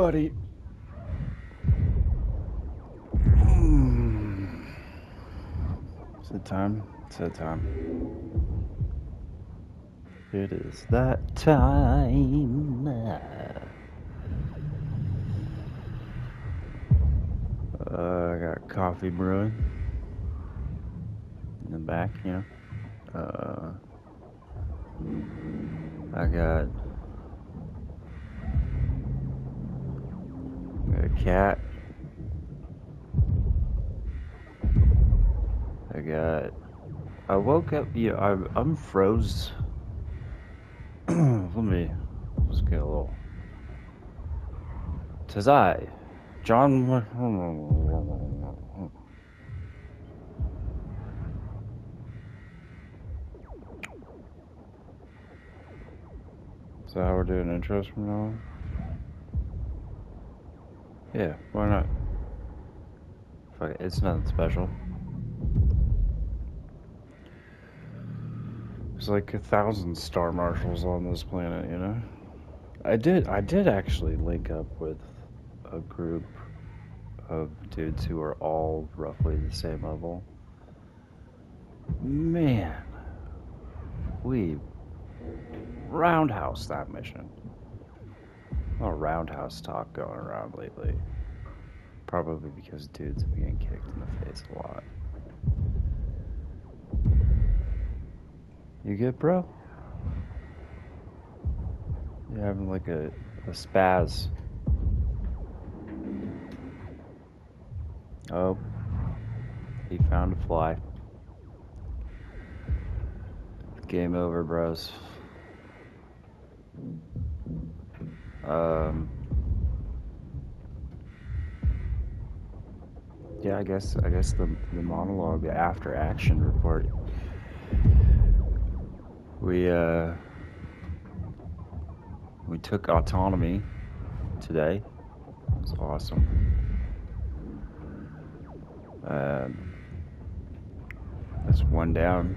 buddy. It's that time. It's that time. It is that time. I got coffee brewing in the back, you know. I got a cat. I woke up, I'm froze. Let me just get a little. Tis I, John. So how we're doing intros from now on? Yeah, why not? Fuck it, it's nothing special. There's like 1,000 star marshals on this planet, you know? I did actually link up with a group of dudes who are all roughly the same level. Man, we roundhouse that mission. A roundhouse talk going around lately. Probably because dudes have been getting kicked in the face a lot. You good, bro? You having like a spaz? Oh, he found a fly. Game over, bros. Yeah, I guess the monologue, the after action report. We took autonomy today. It was awesome. That's one down,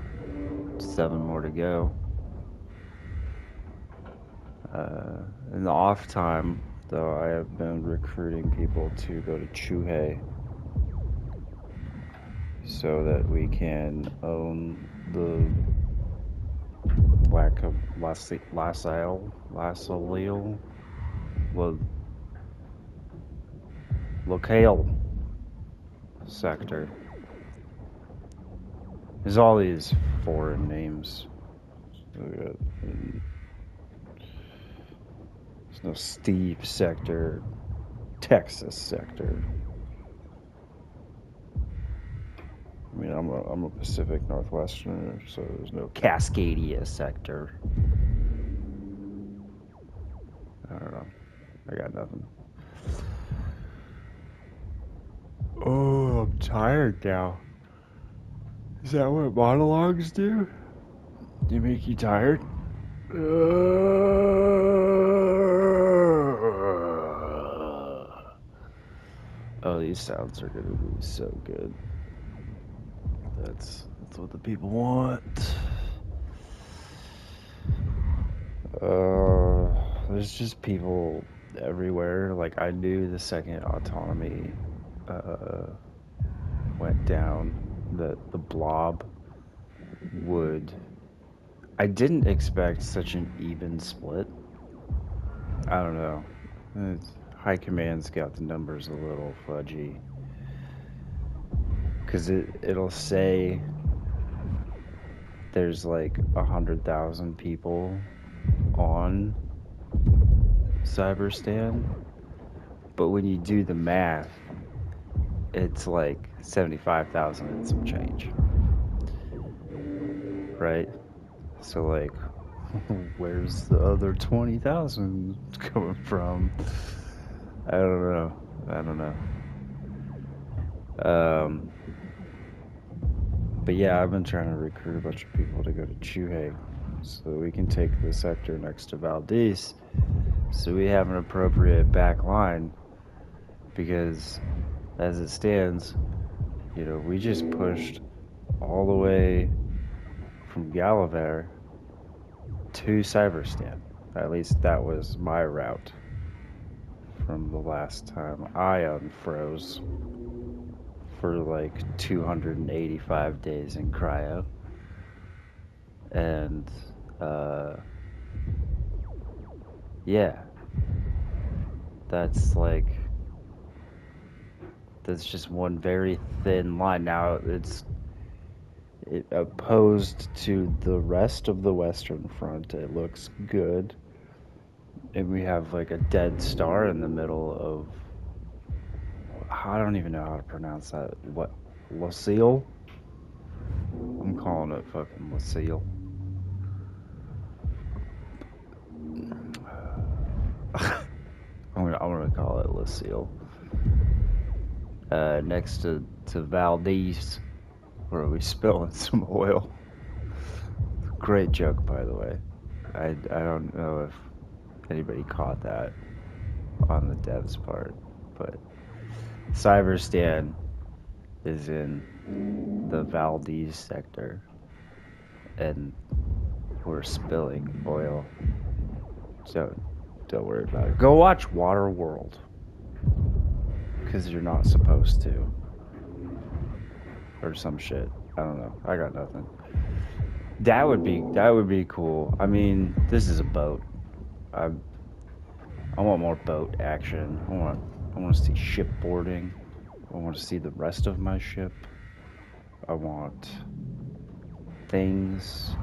7 more to go. In the off time, though, I have been recruiting people to go to Chuhei so that we can own the locale sector. There's all these foreign names. There's no Steve sector, Texas sector. I mean, I'm a Pacific Northwesterner, so there's no Cascadia sector. I don't know. I got nothing. Oh, I'm tired now. Is that what monologues do? Do they make you tired? Oh, these sounds are gonna be so good. That's what the people want. There's just people everywhere. Like, I knew the second autonomy went down that the blob would. I didn't expect such an even split. I don't know. High Command's got the numbers a little fudgy. Because it'll say there's like 100,000 people on Cyberstan, but when you do the math, it's like 75,000 and some change, right? So like, where's the other 20,000 coming from? I don't know. But yeah, I've been trying to recruit a bunch of people to go to Chuhei so that we can take the sector next to Valdez, so we have an appropriate back line, because as it stands, you know, we just pushed all the way from Gallivare to Cyberstan. At least that was my route from the last time I unfroze for like 285 days in cryo. And, yeah. That's just one very thin line. Now, it opposed to the rest of the Western Front. It looks good. And we have like a dead star in the middle of, I don't even know how to pronounce that. What? Lucille? I'm calling it fucking Lucille. I'm gonna call it Lucille. Next to Valdez, where we spilling some oil. Great joke, by the way. I don't know if anybody caught that on the devs part, but Cyberstan is in the Valdez sector, and we're spilling oil. So don't worry about it. Go watch Waterworld, because you're not supposed to, or some shit. I don't know. I got nothing. That would be cool. I mean, this is a boat. I want more boat action. I want to see shipboarding. I want to see the rest of my ship. I want things.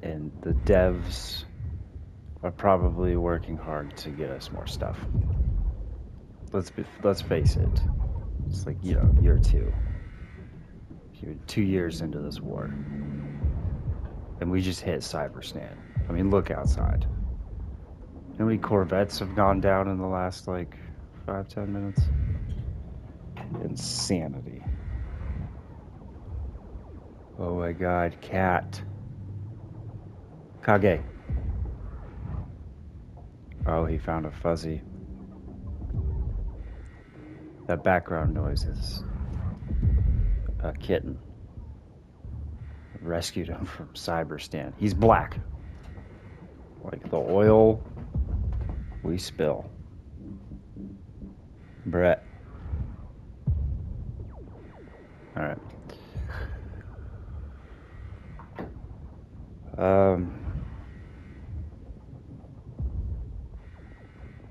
And the devs are probably working hard to get us more stuff. Let's face it. It's like, year 2. You're 2 years into this war. And we just hit Cyberstan. I mean, look outside. How many Corvettes have gone down in the last, 5-10 minutes? Insanity. Oh my god, cat. Kage. Oh, he found a fuzzy. That background noise is a kitten. Rescued him from Cyberstan. He's black. Like the oil we spill. Brett. Alright.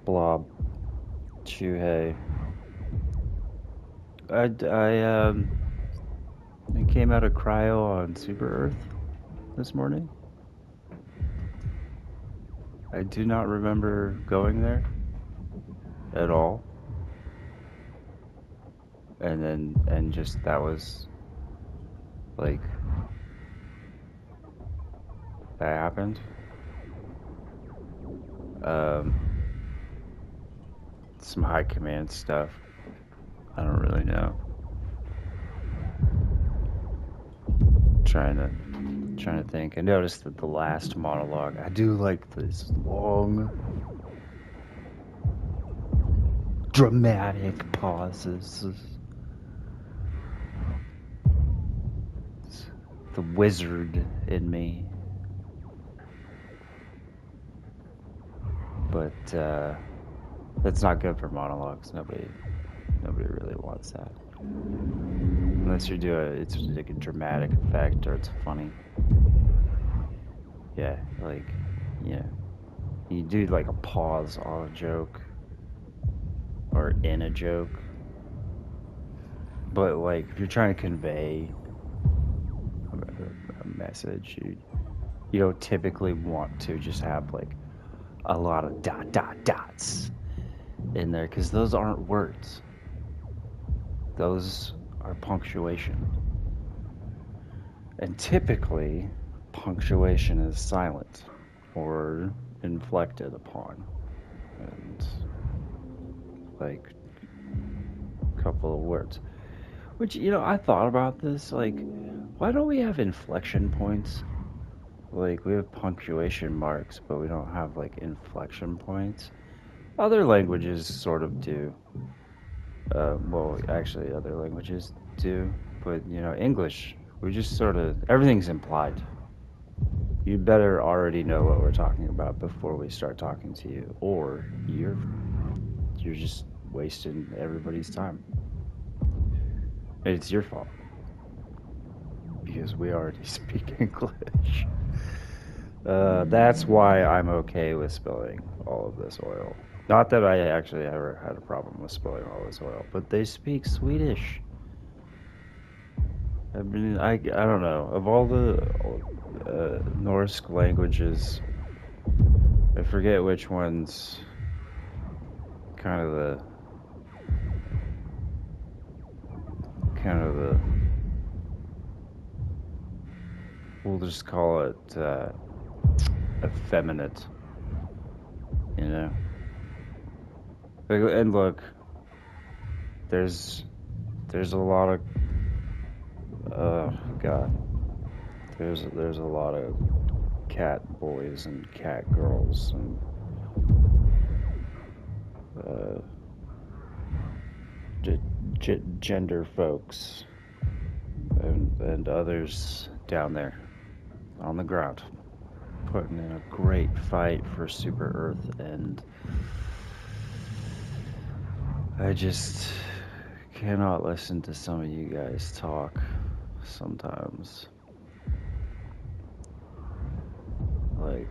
Blob. Chuhei. I came out of cryo on Super Earth this morning. I do not remember going there at all. And just that was that happened. Some high command stuff. I don't really know. Trying to think. I noticed that the last monologue, I do like this long, dramatic pauses. It's the wizard in me. But that's not good for monologues. Nobody really wants that. Unless you do it's like a dramatic effect or it's funny. Yeah, you do like a pause on a joke or in a joke. But if you're trying to convey a message, you don't typically want to just have a lot of dots in there, because those aren't words. Those are punctuation. And typically, punctuation is silent or inflected upon. And a couple of words. Which, I thought about this, why don't we have inflection points? We have punctuation marks, but we don't have inflection points. Other languages sort of do. Well, actually, other languages do, but English, we just sort of, everything's implied. You better already know what we're talking about before we start talking to you, or you're you're just wasting everybody's time. And it's your fault. Because we already speak English. That's why I'm okay with spilling all of this oil. Not that I actually ever had a problem with spilling all this oil, but they speak Swedish. I mean, I don't know. Of all the Norse languages, I forget which one's kind of the we'll just call it effeminate, you know. And look, there's a lot of God, there's a lot of cat boys and cat girls and gender folks and others down there on the ground putting in a great fight for Super Earth, and I just cannot listen to some of you guys talk sometimes. Like,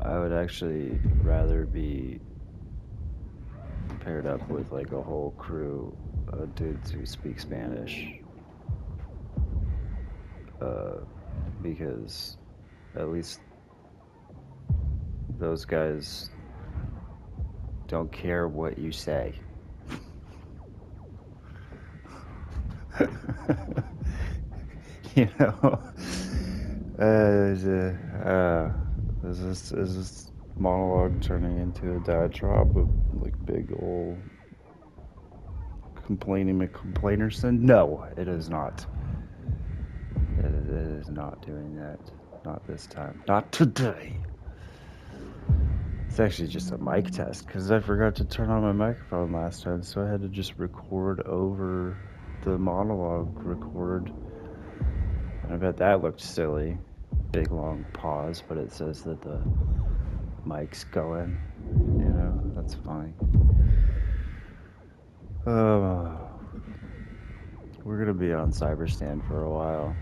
I would actually rather be paired up with like a whole crew of dudes who speak Spanish, because at least those guys don't care what you say. You know, is this monologue turning into a diatribe of like big old complaining McComplainerson? No, it is not. It is not doing that. Not this time. Not today. It's actually just a mic test because I forgot to turn on my microphone last time, so I had to just record over the monologue record. And I bet that looked silly. Big long pause, but it says that the mic's going. You know, that's funny. We're gonna be on Cyberstan for a while.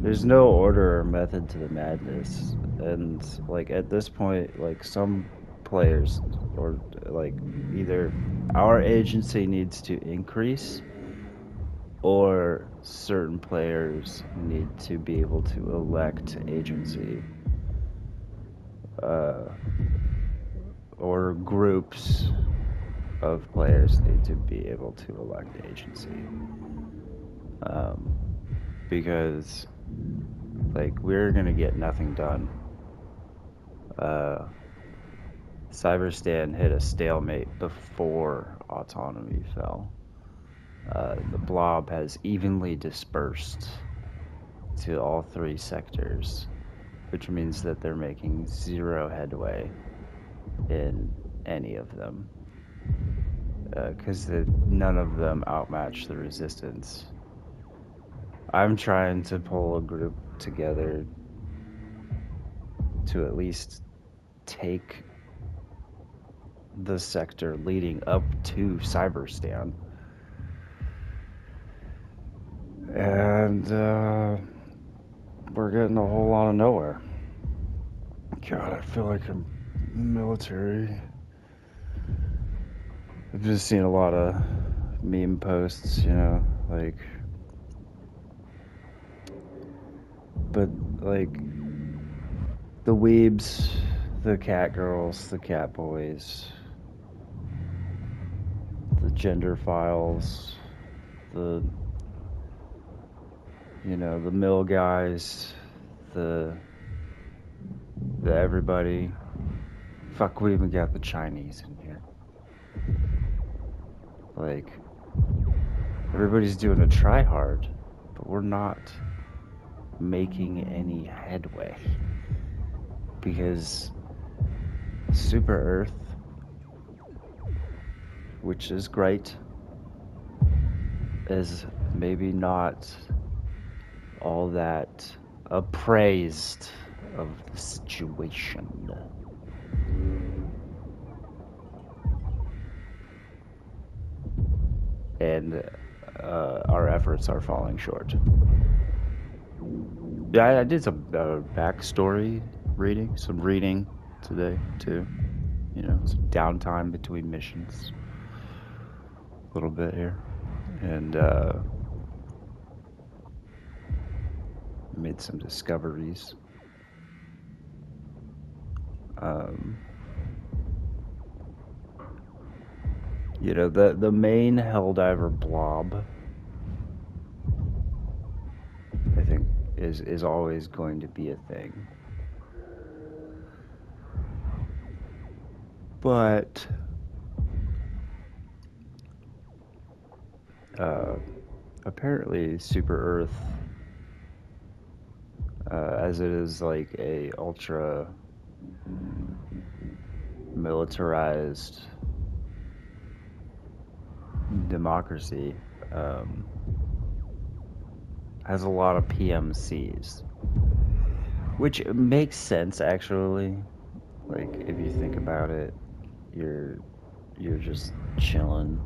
There's no order or method to the madness, and like at this point, like some players or like either our agency needs to increase or certain players need to be able to elect agency, or groups of players need to be able to elect agency, because like we're gonna get nothing done. Cyberstan hit a stalemate before autonomy fell. The blob has evenly dispersed to all three sectors, which means that they're making zero headway in any of them, because none of them outmatch the resistance. I'm trying to pull a group together to at least take the sector leading up to Cyberstan. And we're getting a whole lot of nowhere. God, I feel like I'm military. I've just seen a lot of meme posts, you know, like, but like the weebs, the cat girls, the cat boys, the gender files, the, you know, the mill guys, the everybody. Fuck, we even got the Chinese in here. Like, everybody's doing a try hard, but we're not making any headway. Because Super Earth, which is great, is maybe not all that appraised of the situation. and our efforts are falling short. Yeah, I did some backstory reading, some reading today too. You know, some downtime between missions, a little bit here, and made some discoveries. Um, you know, the main Helldiver blob, I think, is always going to be a thing. But apparently Super Earth, as it is like a ultra militarized democracy, has a lot of PMCs, which makes sense actually. Like if you think about it, you're just chilling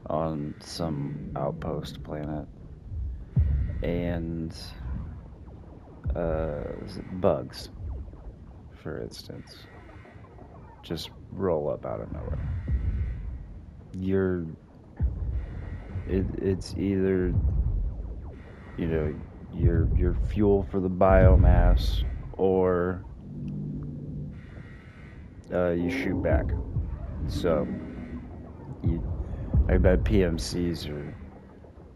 on some outpost planet, and bugs, for instance, just roll up out of nowhere. It's either, you know, your fuel for the biomass, or you shoot back. So I bet PMCs are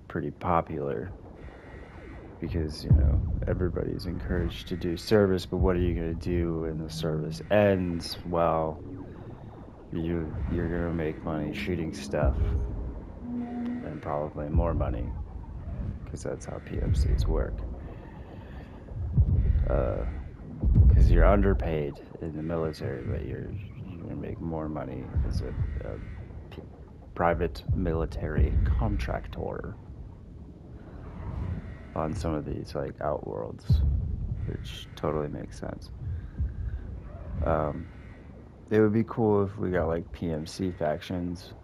pretty popular because, you know, everybody's encouraged to do service, but what are you going to do when the service ends? Well, you're going to make money shooting stuff, and probably more money, because that's how PMCs work. Because you're underpaid in the military, but you're going to make more money as a private military contractor on some of these like outworlds, which totally makes sense. It would be cool if we got like PMC factions,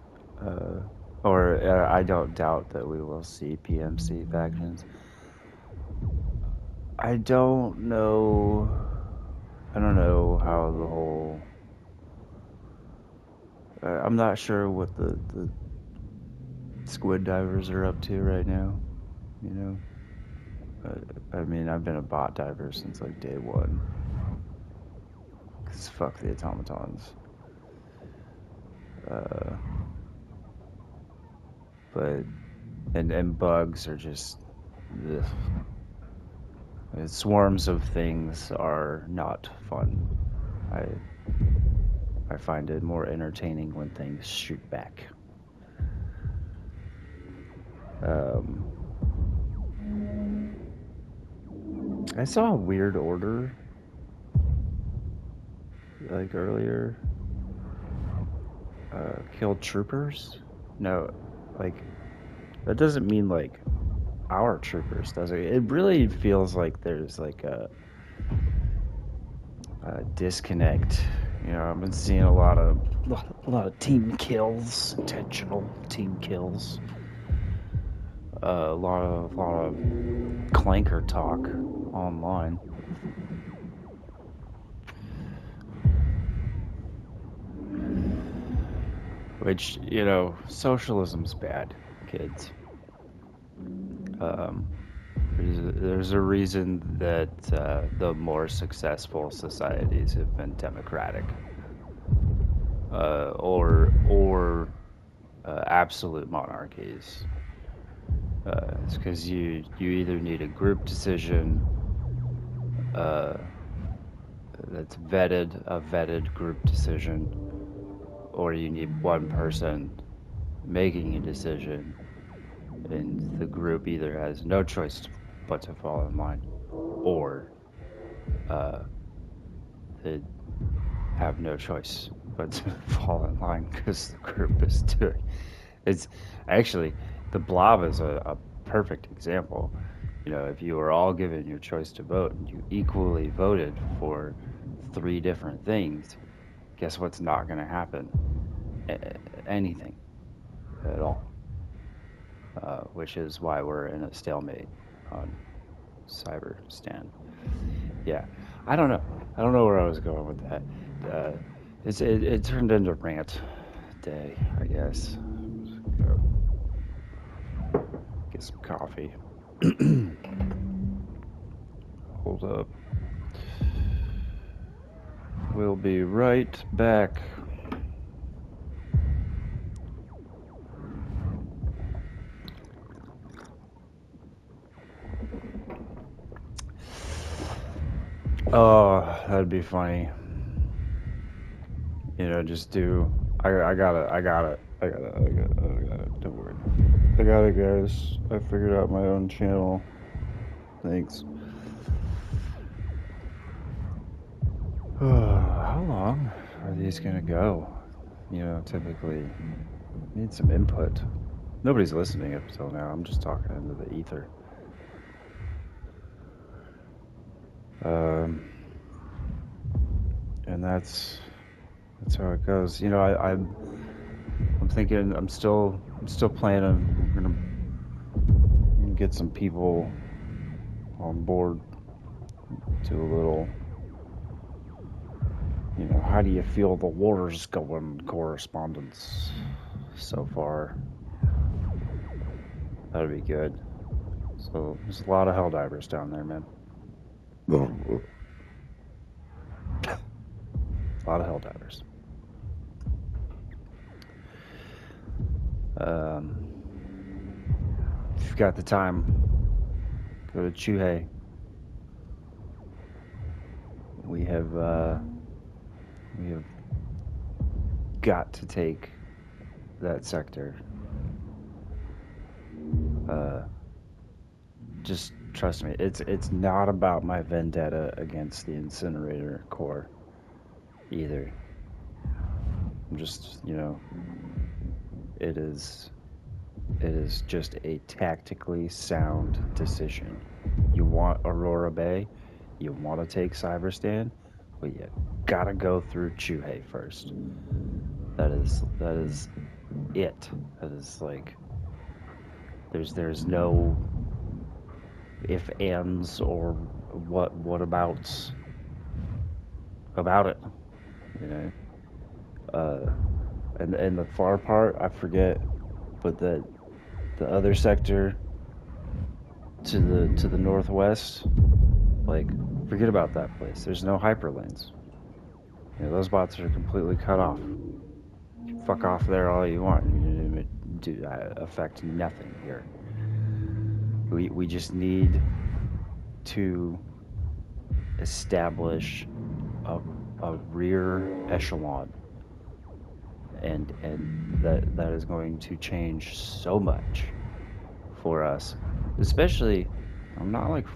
or I don't doubt that we will see PMC factions. I don't know how the whole. I'm not sure what the squid divers are up to right now. You know, I mean, I've been a bot diver since like day one. Cause fuck the automatons. But and bugs are just. Ugh. Swarms of things are not fun. I find it more entertaining when things shoot back. I saw a weird order like earlier. Killed troopers? No, like that doesn't mean like our troopers, does it? It really feels like there's like a disconnect. You know, I've been seeing a lot of team kills, intentional team kills. A lot of clanker talk online. Which, you know, socialism's bad, kids. There's a reason that the more successful societies have been democratic, or absolute monarchies. It's because you either need a group decision that's a vetted group decision, or you need one person making a decision, and the group either has no choice but to fall in line, or they have no choice but to fall in line because the group is doing. It's actually, the blob is a perfect example. You know, if you were all given your choice to vote and you equally voted for 3 different things, guess what's not going to happen? Anything at all. which is why we're in a stalemate on Cyberstan. Yeah, I don't know. I don't know where I was going with that. Uh, it turned into rant day, I guess. Go get some coffee. Hold up. We'll be right back. Oh, that'd be funny. You know, just do. I got it. I got it. I got it. I got it. I got it. Don't worry. I got it, guys. I figured out my own channel. Thanks. How long are these gonna go? You know, typically need some input. Nobody's listening up until now. I'm just talking into the ether. And that's how it goes. You know, I'm thinking I'm still planning. We're gonna get some people on board. Do a little. You know, how do you feel the war's going correspondence so far? That'd be good. So there's a lot of Helldivers down there, man. A lot of Helldivers. If you've got the time, go to Chuhei. We have got to take that sector. Just trust me, it's not about my vendetta against the Incinerator Corps either. I'm just, you know, it is just a tactically sound decision. You want Aurora Bay, you want to take Cyberstan, but you gotta go through Chuhei first. That is it. That is like there's no if ands or what abouts about it, you know. And the far part I forget, but the other sector to the northwest, like, forget about that place. There's no hyperlanes. You know, those bots are completely cut off. You fuck off there all you want. You do affect nothing here. We just need to establish a rear echelon, and that is going to change so much for us. Especially, I'm not like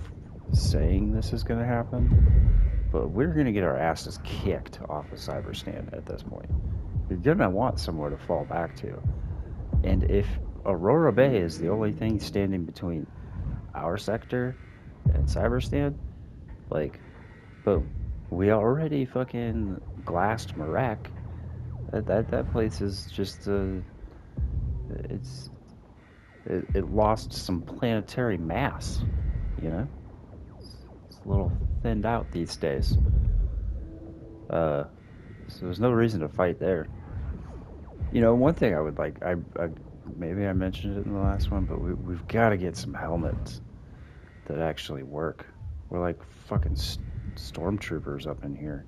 saying this is going to happen, but we're going to get our asses kicked off of Cyberstan at this point. You're going to want somewhere to fall back to. And if Aurora Bay is the only thing standing between our sector and Cyberstan, like, boom. We already fucking glassed Merak. That place is just it lost some planetary mass, you know. It's a little thinned out these days. So there's no reason to fight there. You know, one thing I would like, I maybe I mentioned it in the last one, but we've got to get some helmets that actually work. We're like fucking stormtroopers up in here,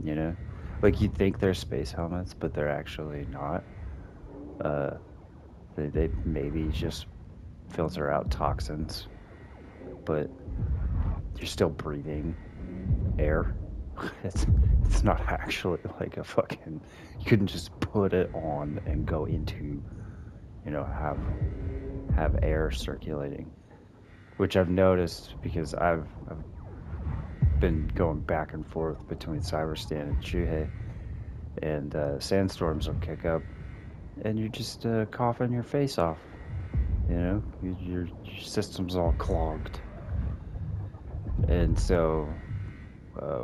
you know. Like, you'd think they're space helmets, but they're actually not. They maybe just filter out toxins, but you're still breathing air. It's not actually like a fucking. You couldn't just put it on and go into, you know, have air circulating, which I've noticed because I've been going back and forth between Cyberstan and Chuhei, and sandstorms will kick up, and you're just coughing your face off. You know, your system's all clogged, and so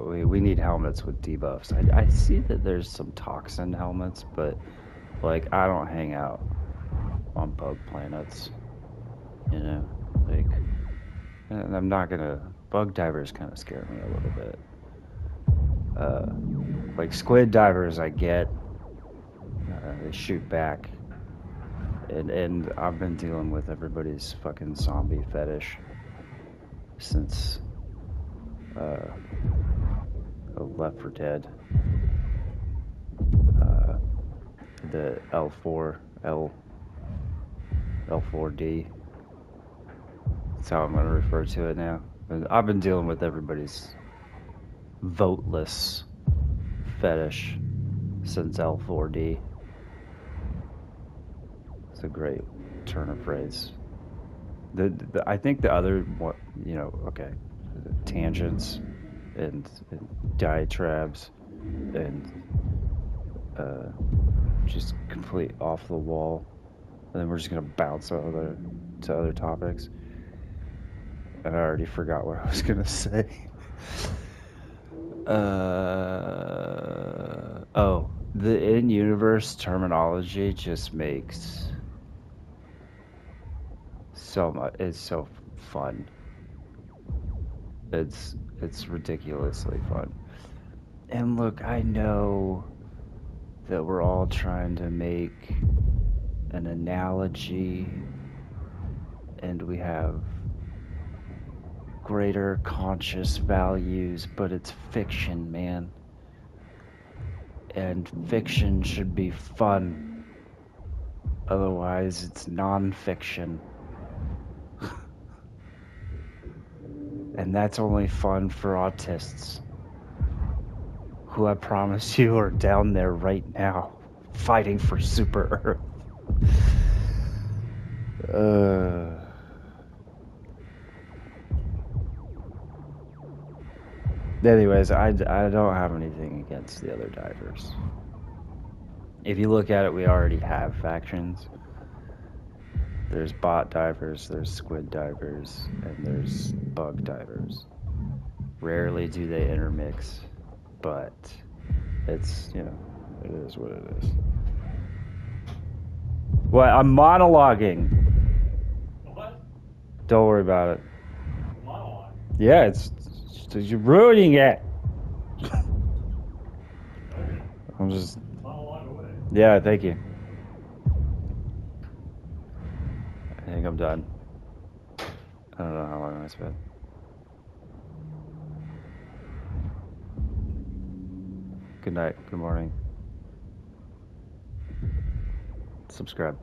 we need helmets with debuffs. I see that there's some toxin helmets, but like, I don't hang out on bug planets, you know, like, and I'm not gonna, bug divers kind of scare me a little bit. Like squid divers, I get, they shoot back, and I've been dealing with everybody's fucking zombie fetish since Left 4 Dead. The L4D. That's how I'm gonna refer to it now. I've been dealing with everybody's voteless fetish since L4D. It's a great turn of phrase. I think the other, you know, okay, tangents and diatribes and just complete off the wall, and then we're just gonna bounce to other topics. And I already forgot what I was gonna say. Oh, the in-universe terminology just makes so much. It's so fun. It's ridiculously fun. And look, I know that we're all trying to make an analogy, and we have greater conscious values, but it's fiction, man. And fiction should be fun. Otherwise, it's non-fiction. And that's only fun for autists, who I promise you are down there right now, fighting for Super Earth. Anyways, I don't have anything against the other divers. If you look at it, we already have factions. There's bot divers, there's squid divers, and there's bug divers. Rarely do they intermix, but it's, you know, it is what it is. What? I'm monologuing. What? Don't worry about it. Monologue? Yeah, you're ruining it. Okay. I'm just... Monologue away. Yeah, thank you. I think I'm done. I don't know how long I spent. Good night. Good morning. Subscribe.